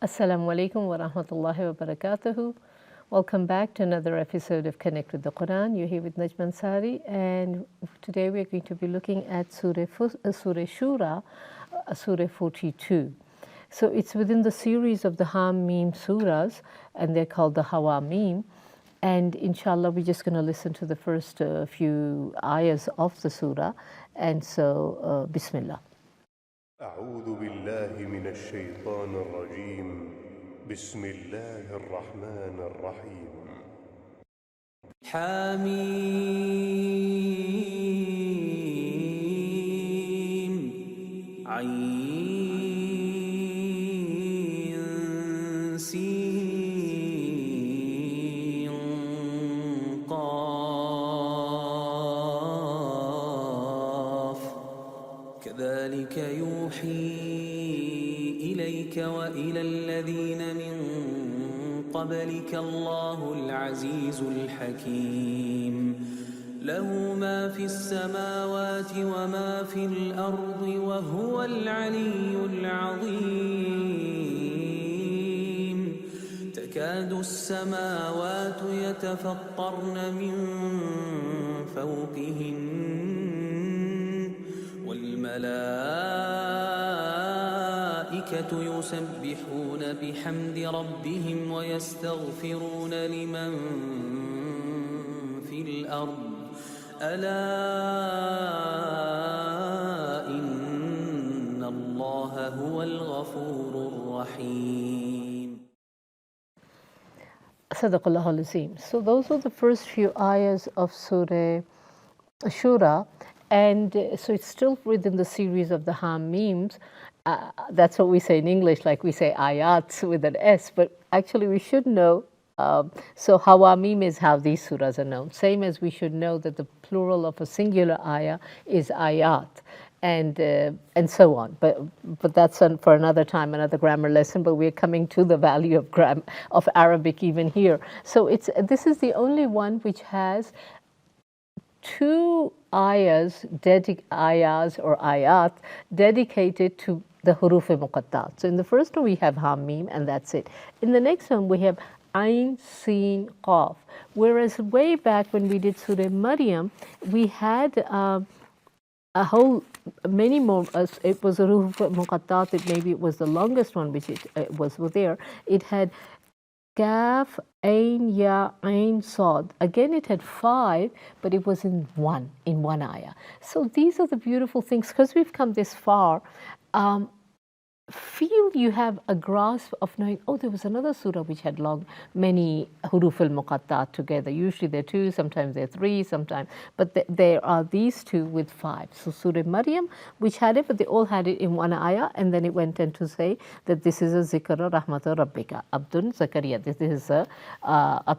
Assalamu alaikum wa rahmatullahi wa barakatuhu. Welcome back to another episode of Connect with the Quran. You're here with Najman Sari, and today we're going to be looking at Surah Shura, Surah 42. So it's within the series of the Ham-Mim surahs, and they're called the Hawa-Mim. And inshallah, we're just going to listen to the first few ayahs of the surah. And so, Bismillah. أعوذ بالله من الشيطان الرجيم بسم الله الرحمن الرحيم حميم عين سين قاف كذلك يوحي إليك وإلى الذين من قبلك الله العزيز الحكيم له ما في السماوات وما في الأرض وهو العلي العظيم تكاد السماوات يتفطرن من فوقهن والملائكة يسبحون بحمد ربهم ويستغفرون لمن في الأرض ألا إن الله هو الغفور الرحيم. Sadaqallahu al-Azim. So those were the first few ayahs of Surah Shura, and so it's still within the series of the Ham-Mims. That's what we say in English, like we say ayats with an S, but actually we should know. So Hawa-Mim is how these surahs are known. Same as we should know that the plural of a singular ayah is ayat, and so on. But that's for another time, another grammar lesson. But we're coming to the value of Arabic even here. So this is the only one which has two ayahs or ayat dedicated to the huruf muqattat. So in the first one we have Ham-Mim, and that's it. In the next one we have Ain, Sin, Qaf. Whereas way back when we did Surah Maryam, we had a whole many more. It was a huruf muqattat. Maybe it was the longest one, which it was there. It had Kaf, Ain, Ya, Ain, Sad. Again, it had 5, but it was in one ayah. So these are the beautiful things. Because we've come this far, feel you have a grasp of knowing, oh, there was another surah which had many huruf al-muqattat together. Usually there are 2, sometimes there are 3, but there are these 2 with 5. So Surah Maryam, which had it, but they all had it in one ayah, and then it went on to say that this is a zikra rahmata rabbika, Abdun Zakaria. This is a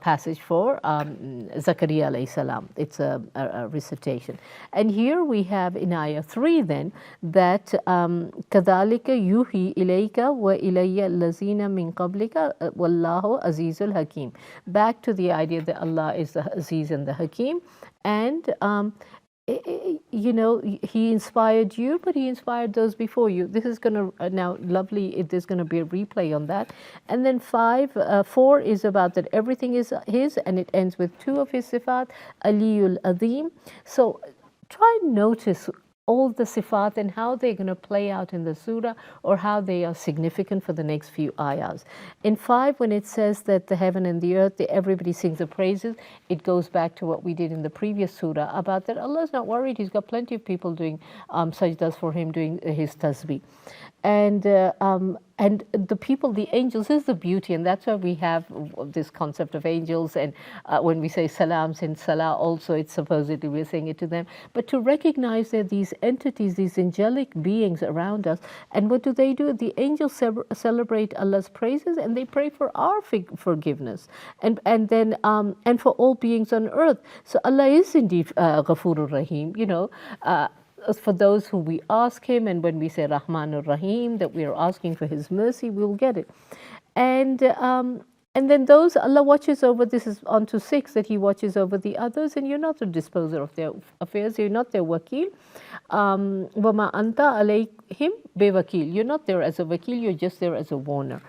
passage for Zakaria alayhi salam. It's a recitation. And here we have in ayah 3 then, that kadhalika yuhi ilayka wa ilayya allazina min qablika wallahu azizul hakim. Back to the idea that Allah is the Aziz and the Hakim, and He inspired you, but He inspired those before you. This is going to now lovely. There's going to be a replay on that. And then 4 is about that everything is His, and it ends with 2 of His sifat, Aliyul Azim. So try and notice all the sifat and how they're going to play out in the surah, or how they are significant for the next few ayahs. In 5, when it says that the heaven and the earth, everybody sings the praises, it goes back to what we did in the previous surah about that Allah's not worried. He's got plenty of people doing sajdas for Him, doing His tasbih. And the people, the angels, is the beauty, and that's why we have this concept of angels. And when we say salams in salah, also it's supposedly we're saying it to them. But to recognize that these entities, these angelic beings around us, and what do? The angels celebrate Allah's praises, and they pray for our forgiveness, and then for all beings on earth. So Allah is indeed Ghafurur Rahim. For those who we ask Him, and when we say Rahmanur Rahim, that we are asking for His mercy, we will get it. And then those Allah watches over, this is on to 6, that He watches over the others, and you're not the disposer of their affairs, you're not their wakil. وَمَا أَنْتَ عَلَيْهِمْ بِوَكِيل. You're not there as a wakil, you're just there as a warner.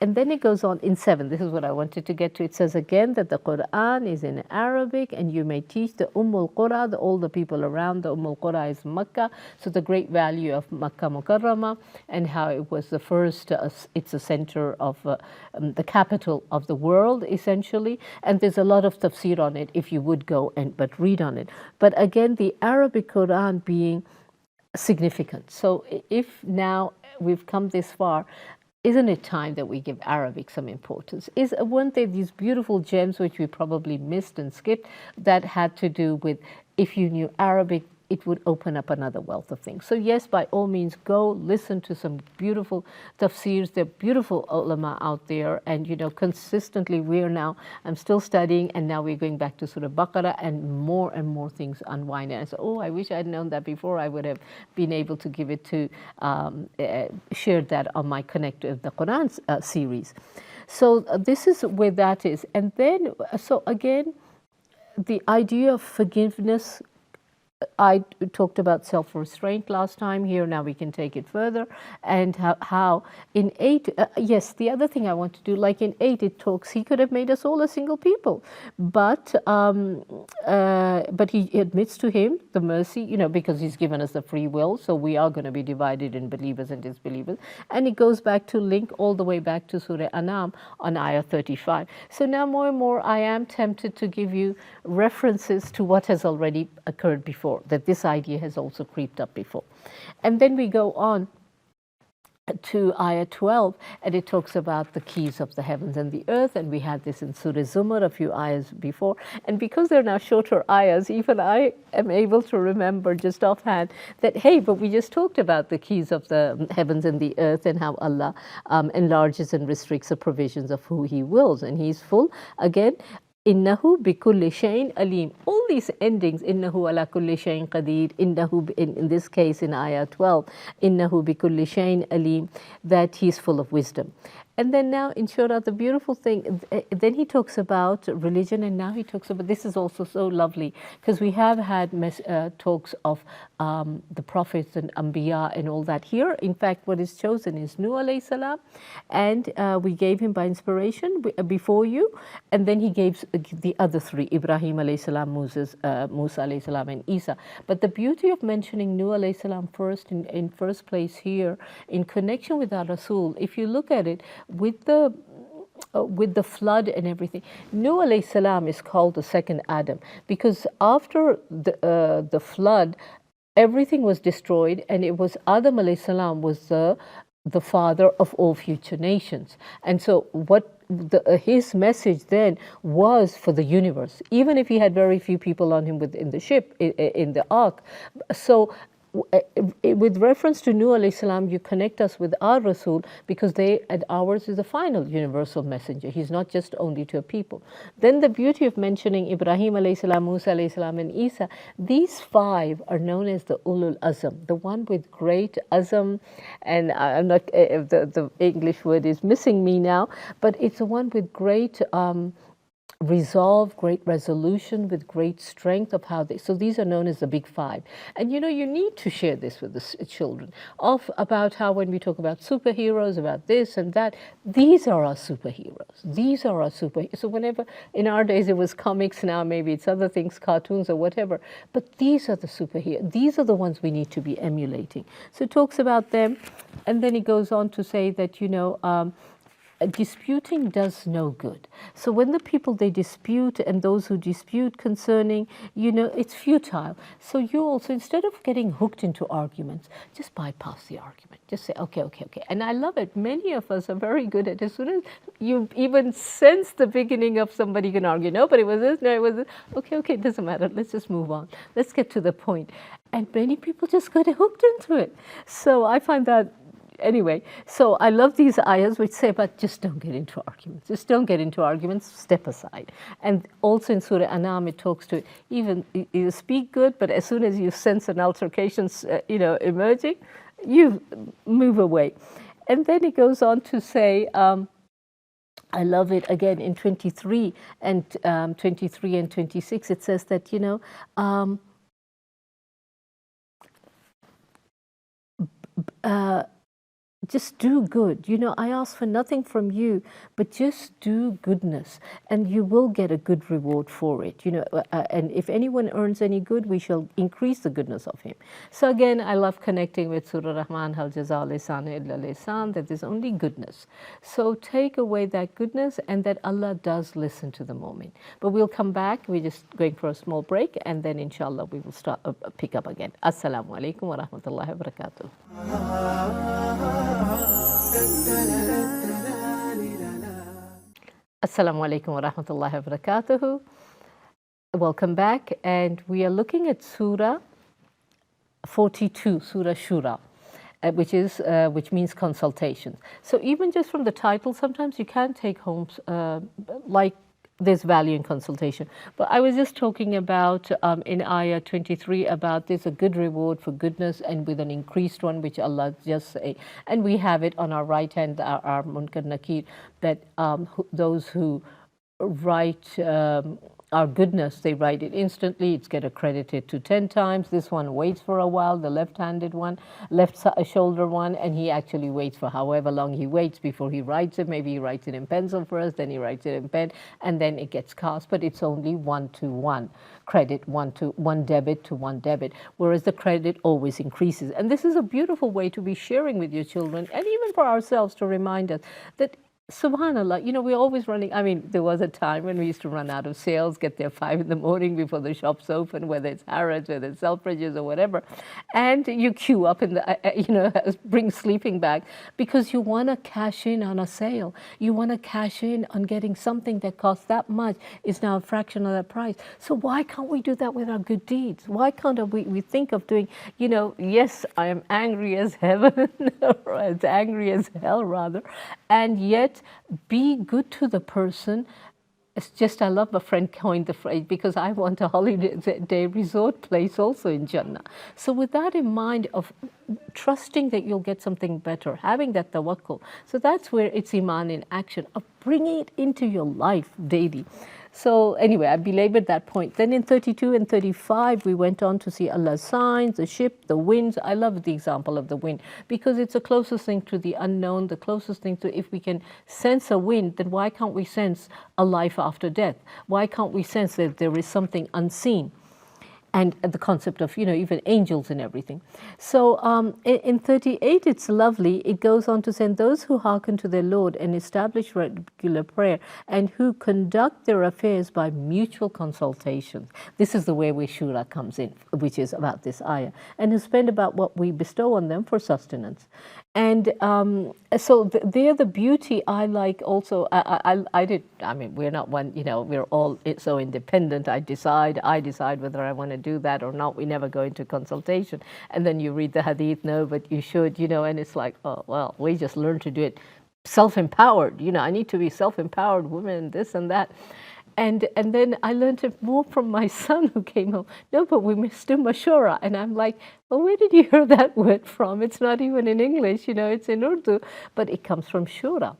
And then it goes on in 7. This is what I wanted to get to. It says again that the Quran is in Arabic, and you may teach the Qura, all the people around. The Qura is Makkah, so the great value of Makkah Mukarramah, and how it was the first, it's a center of the capital of the world, essentially. And there's a lot of tafsir on it if you would go and but read on it. But again, the Arabic Quran being significant. So if now we've come this far, isn't it time that we give Arabic some importance? Weren't there these beautiful gems which we probably missed and skipped that had to do with if you knew Arabic, it would open up another wealth of things. So yes, by all means, go listen to some beautiful tafsirs. There are beautiful ulama out there, and consistently I'm still studying, and now we're going back to Surah Baqarah, and more things unwind. And I said, I wish I'd known that before. I would have been able to give it to, shared that on my Connect with the Quran series. So this is where that is. And then, so again, the idea of forgiveness, I talked about self-restraint last time. Here now we can take it further, and how in 8, yes, the other thing I want to do, like in 8, it talks, he could have made us all a single people, but he admits to him the mercy, because he's given us the free will, so we are going to be divided in believers and disbelievers, and it goes back to link all the way back to Surah An'am on ayah 35. So now more and more I am tempted to give you references to what has already occurred before, that this idea has also creeped up before. And then we go on to ayah 12, and it talks about the keys of the heavens and the earth, and we had this in Surah Zumar a few ayahs before, and because they're now shorter ayahs, even I am able to remember just offhand that, hey, but we just talked about the keys of the heavens and the earth, and how Allah enlarges and restricts the provisions of who He wills, and He's full. Again, Innahu bikulli shayin alim. All these endings, innahu ala kulli shayin qadir, innahu, in this case in ayah 12, innahu bikulli shayin alim, that He's full of wisdom. And then now in Shura, the beautiful thing, then he talks about religion, and now he talks about, this is also so lovely, because we have had talks of the prophets and Anbiya and all that. Here, in fact, what is chosen is Nuh alayhi salam, and we gave him by inspiration before you, and then he gave the other 3, Ibrahim alayhi salam, Musa alayhi salam, and Isa. But the beauty of mentioning Nuh alayhi salam first, in first place here, in connection with our Rasul, if you look at it, with the flood and everything, Nuh alayhi salam is called the second Adam, because after the flood, everything was destroyed, and it was Adam alayhi salam was the father of all future nations. And so what his message then was for the universe, even if he had very few people on him in the ship, in the ark. So with reference to Nuh alayhi salam, you connect us with our Rasul, because ours is the final universal messenger. He's not just only to a people. Then the beauty of mentioning Ibrahim alayhi salam, Musa alayhi salam, and Isa, these 5 are known as the Ulul Azm, the one with great azm, and I'm not, the English word is missing me now, but it's the one with great resolve, great resolution, with great strength of how so these are known as the big 5. And you need to share this with the children, about how when we talk about superheroes, about this and that, these are our superheroes. These are our superheroes. So whenever, in our days it was comics, now maybe it's other things, cartoons or whatever, but these are the superheroes. These are the ones we need to be emulating. So it talks about them, and then it goes on to say that, disputing does no good. So when the people, they dispute, and those who dispute concerning, it's futile. So you also, instead of getting hooked into arguments, just bypass the argument. Just say, okay. And I love it. Many of us are very good at it. As soon as you even sense the beginning of somebody can argue, no, but it was this, no, it was this. Okay, it doesn't matter. Let's just move on. Let's get to the point. And many people just get hooked into it. So I find that, anyway, so I love these ayahs which say, but just don't get into arguments. Just don't get into arguments, step aside. And also in Surah An'am, it talks to, even you speak good, but as soon as you sense an altercation, emerging, you move away. And then it goes on to say, I love it again in 23 and 26, it says that, just do good. I ask for nothing from you, but just do goodness, and you will get a good reward for it. And if anyone earns any good, we shall increase the goodness of him. So again, I love connecting with Surah Rahman, Hal Jaza Lisan Illa Lisan, that there's only goodness. So take away that goodness, and that Allah does listen to the mu'min. But we'll come back. We're just going for a small break, and then inshallah we will start pick up again. Assalamu alaikum wa rahmatullahi wa barakatuh. Assalamu alaikum wa rahmatullahi wa barakatuhu. Welcome back, and we are looking at Surah 42, Surah Shura, which means consultation. So even just from the title, sometimes you can take home like there's value in consultation. But I was just talking about in ayah 23 about there's a good reward for goodness and with an increased one, which Allah just say. And we have it on our right hand, our Munkar Nakir, that those who write our goodness, they write it instantly. It's get accredited to 10 times. This one waits for a while, the left-handed one, left shoulder one, and he actually waits for however long he waits before he writes it. Maybe he writes it in pencil first, then he writes it in pen, and then it gets cast. But it's only 1-to-1 credit, one debit to one debit, whereas the credit always increases. And this is a beautiful way to be sharing with your children, and even for ourselves, to remind us that subhanallah, we're always running. I mean, there was a time when we used to run out of sales, get there 5 in the morning before the shops open, whether it's Harrods, whether it's Selfridges or whatever, and you queue up in the, bring sleeping bag, because you want to cash in on a sale. You want to cash in on getting something that costs that much, is now a fraction of that price. So why can't we do that with our good deeds? Why can't we think of doing, yes, I am angry as heaven, or as angry as hell rather, and yet be good to the person. It's just, I love a friend coined the phrase, because I want a holiday resort place also in Jannah. So with that in mind of trusting that you'll get something better, having that tawakkul. So that's where it's iman in action, of bringing it into your life daily. So anyway, I belabored that point. Then in 32 and 35, we went on to see Allah's signs, the ship, the winds. I love the example of the wind, because it's the closest thing to the unknown, the closest thing to, if we can sense a wind, then why can't we sense a life after death? Why can't we sense that there is something unseen? And the concept of, even angels and everything. So in 38, it's lovely. It goes on to say, those who hearken to their Lord and establish regular prayer, and who conduct their affairs by mutual consultation. This is the way where Shura comes in, which is about this ayah. And who spend about what we bestow on them for sustenance. And so they're the beauty I like also. We're not one, we're all so independent. I decide whether I want to do that or not. We never go into consultation. And then you read the hadith, no, but you should, and it's like, oh, well, we just learn to do it self-empowered. I need to be self-empowered woman, this and that. And then I learned it more from my son who came home. No, but we must do mashura. And I'm like, well, where did you hear that word from? It's not even in English, it's in Urdu. But it comes from shura.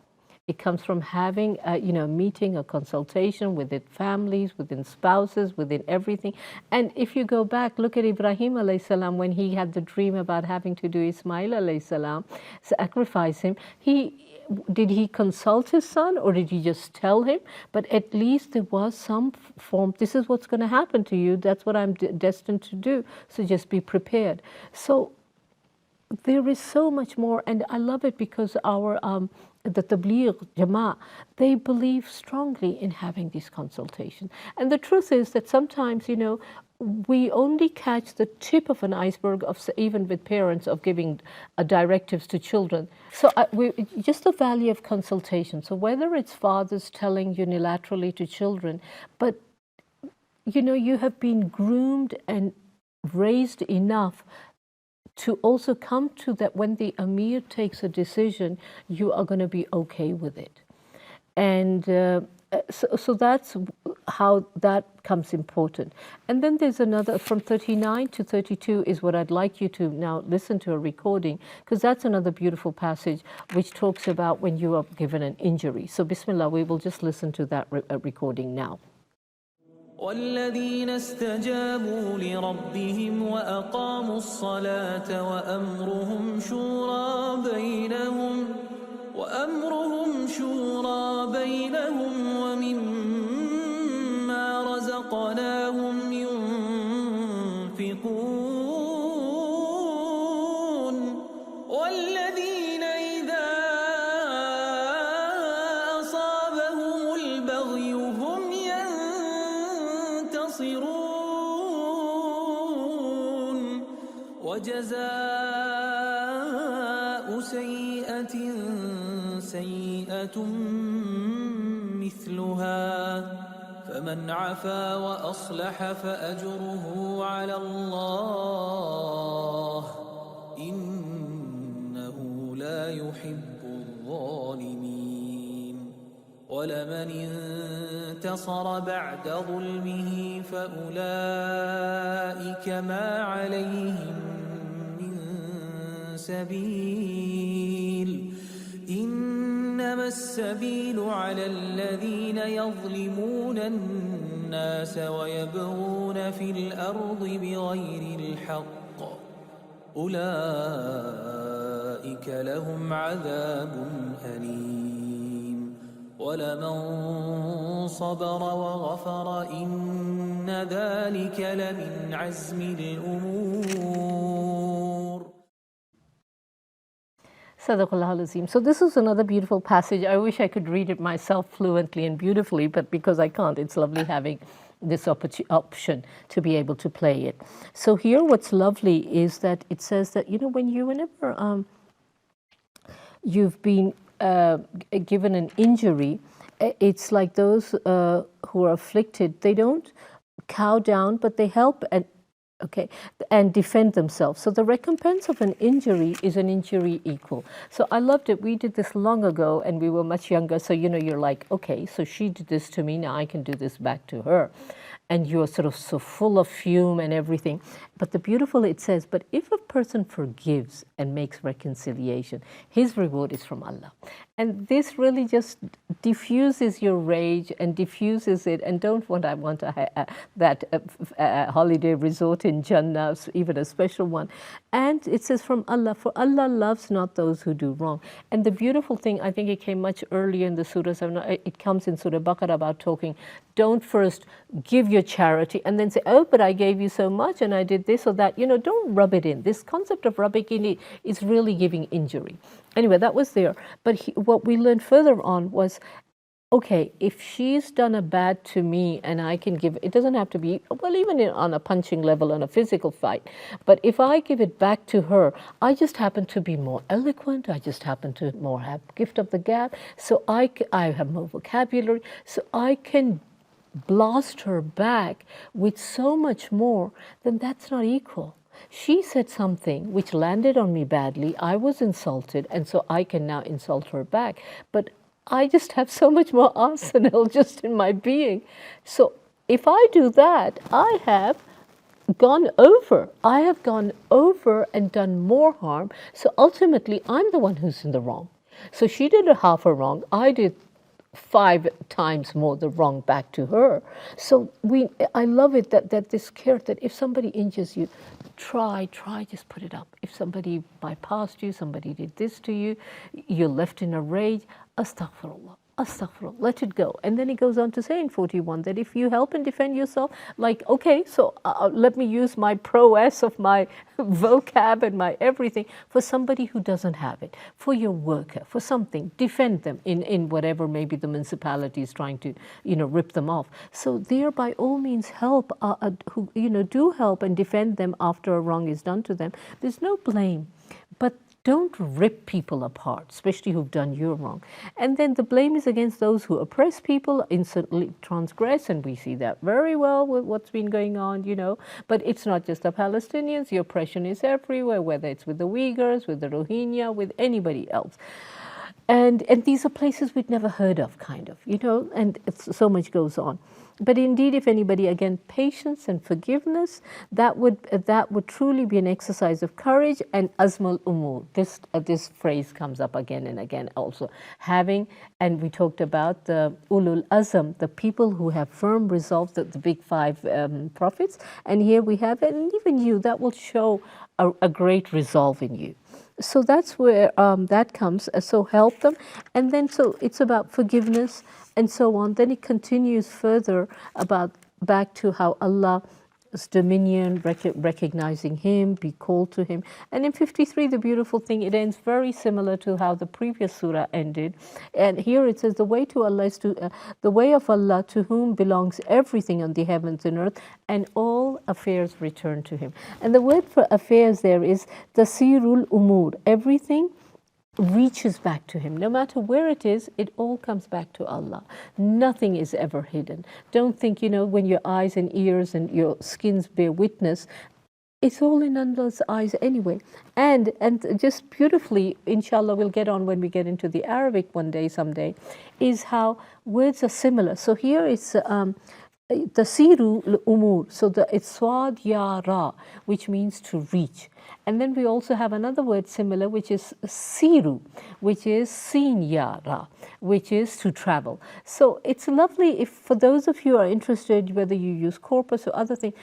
It comes from having, a meeting, a consultation within families, within spouses, within everything. And if you go back, look at Ibrahim alayhi salam, when he had the dream about having to do Ismail alayhi salam, sacrifice him. Did he consult his son, or did he just tell him? But at least there was some form, this is what's going to happen to you, that's what I'm destined to do, so just be prepared. So there is so much more, and I love it because the Tabligh Jama'ah, they believe strongly in having these consultations. And the truth is that sometimes, we only catch the tip of an iceberg of, even with parents, of giving directives to children. So just the value of consultation. So whether it's fathers telling unilaterally to children, but you have been groomed and raised enough to also come to that when the Amir takes a decision, you are going to be okay with it. And so that's how that comes important. And then there's another, from 39 to 32 is what I'd like you to now listen to a recording, because that's another beautiful passage which talks about when you are given an injury. So Bismillah, we will just listen to that recording now. والذين استجابوا لربهم وأقاموا الصلاة وأمرهم شورى بينهم ومما رزقناهم ينفقون والذين إذا أصابهم البغي هم ينتصرون وجزاء سيئة سيئة مثلها فمن عفا وأصلح فأجره على الله إنه لا يحب الظالمين ولمن انتصر بعد ظلمه فأولئك ما عليهم من سبيل إنما السبيل على الذين يظلمون الناس ويبغون في الأرض بغير الحق أولئك لهم عذاب أليم ولمن صبر وغفر إن ذلك لمن عزم الأمور. Sadaqallah al-Azim. So this is another beautiful passage. I wish I could read it myself fluently and beautifully, but because I can't, it's lovely having this option to be able to play it. So here what's lovely is that it says that, whenever you've been given an injury, it's like those who are afflicted, they don't cow down, but they help and defend themselves. So the recompense of an injury is an injury equal. So I loved it. We did this long ago and we were much younger. So, you're like, okay, so she did this to me, now I can do this back to her. And you're sort of so full of fume and everything. But it says, but if a person forgives and makes reconciliation, his reward is from Allah. And this really just diffuses your rage and diffuses it. And I want that holiday resort in Jannah, even a special one. And it says from Allah, for Allah loves not those who do wrong. And the beautiful thing, I think it came much earlier in the surahs. It comes in Surah Baqarah about talking, don't first give your charity and then say, oh, but I gave you so much and I did this or that. Don't rub it in. This concept of rubbing in is really giving injury. Anyway, that was there. But what we learned further on was, okay, if she's done a bad to me and I can give, it doesn't have to be, well, even on a punching level, on a physical fight, but if I give it back to her, I just happen to be more eloquent, I just happen to more have gift of the gab, so I have more vocabulary, so I can blast her back with so much more, then that's not equal. She said something which landed on me badly, I was insulted, and so I can now insult her back. But I just have so much more arsenal just in my being. So if I do that, I have gone over and done more harm. So ultimately, I'm the one who's in the wrong. So she did a half a wrong, I did 5 times more the wrong back to her. So I love it that this care, that if somebody injures you, try, just put it up. If somebody bypassed you, somebody did this to you, you're left in a rage, astaghfirullah, let it go. And then he goes on to say in 41 that if you help and defend yourself, like, okay, so let me use my prowess of my vocab and my everything for somebody who doesn't have it, for your worker, for something, defend them in whatever maybe the municipality is trying to, rip them off. So there, by all means, help, do help and defend them after a wrong is done to them. There's no blame, but don't rip people apart, especially who've done you wrong. And then the blame is against those who oppress people, instantly transgress, and we see that very well with what's been going on, But it's not just the Palestinians, the oppression is everywhere, whether it's with the Uyghurs, with the Rohingya, with anybody else. And these are places we'd never heard of, kind of, and so much goes on. But indeed, if anybody, again, patience and forgiveness, that would truly be an exercise of courage. And azmul umur, this phrase comes up again and again also. Having, and we talked about the ulul azm, the people who have firm resolve, the big five prophets. And here we have it, and even you, that will show a great resolve in you. So that's where that comes. So help them. And then so it's about forgiveness and so on. Then it continues further about back to how Allah's dominion, recognizing Him, be called to Him. And in 53, the beautiful thing, it ends very similar to how the previous surah ended. And here it says, the way to Allah is the way of Allah, to whom belongs everything on the heavens and earth, and all affairs return to Him. And the word for affairs there is tasirul umur. Everything reaches back to Him. No matter where it is, it all comes back to Allah. Nothing is ever hidden. Don't think, when your eyes and ears and your skins bear witness, it's all in Allah's eyes anyway. And just beautifully, inshallah, we'll get on when we get into the Arabic someday, is how words are similar. So here it's tasiru umur. So it's swad ya ra, which means to reach. And then we also have another word similar, which is siru, which is sin ya ra, which is to travel. So it's lovely if, for those of you who are interested, whether you use corpus or other things,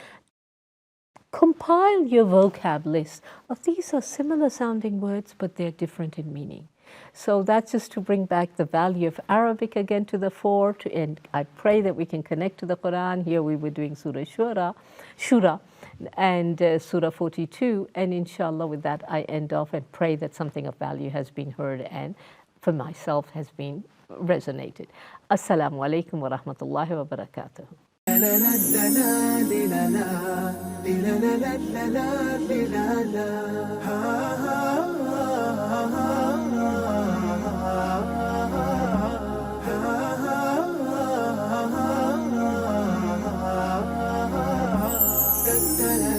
compile your vocab list of these are similar sounding words, but they're different in meaning. So that's just to bring back the value of Arabic again to the fore. And I pray that we can connect to the Quran. Here we were doing Surah Shura and Surah 42. And inshallah, with that, I end off and pray that something of value has been heard and for myself has been resonated. Assalamu alaikum wa rahmatullahi wa barakatuh. Da da da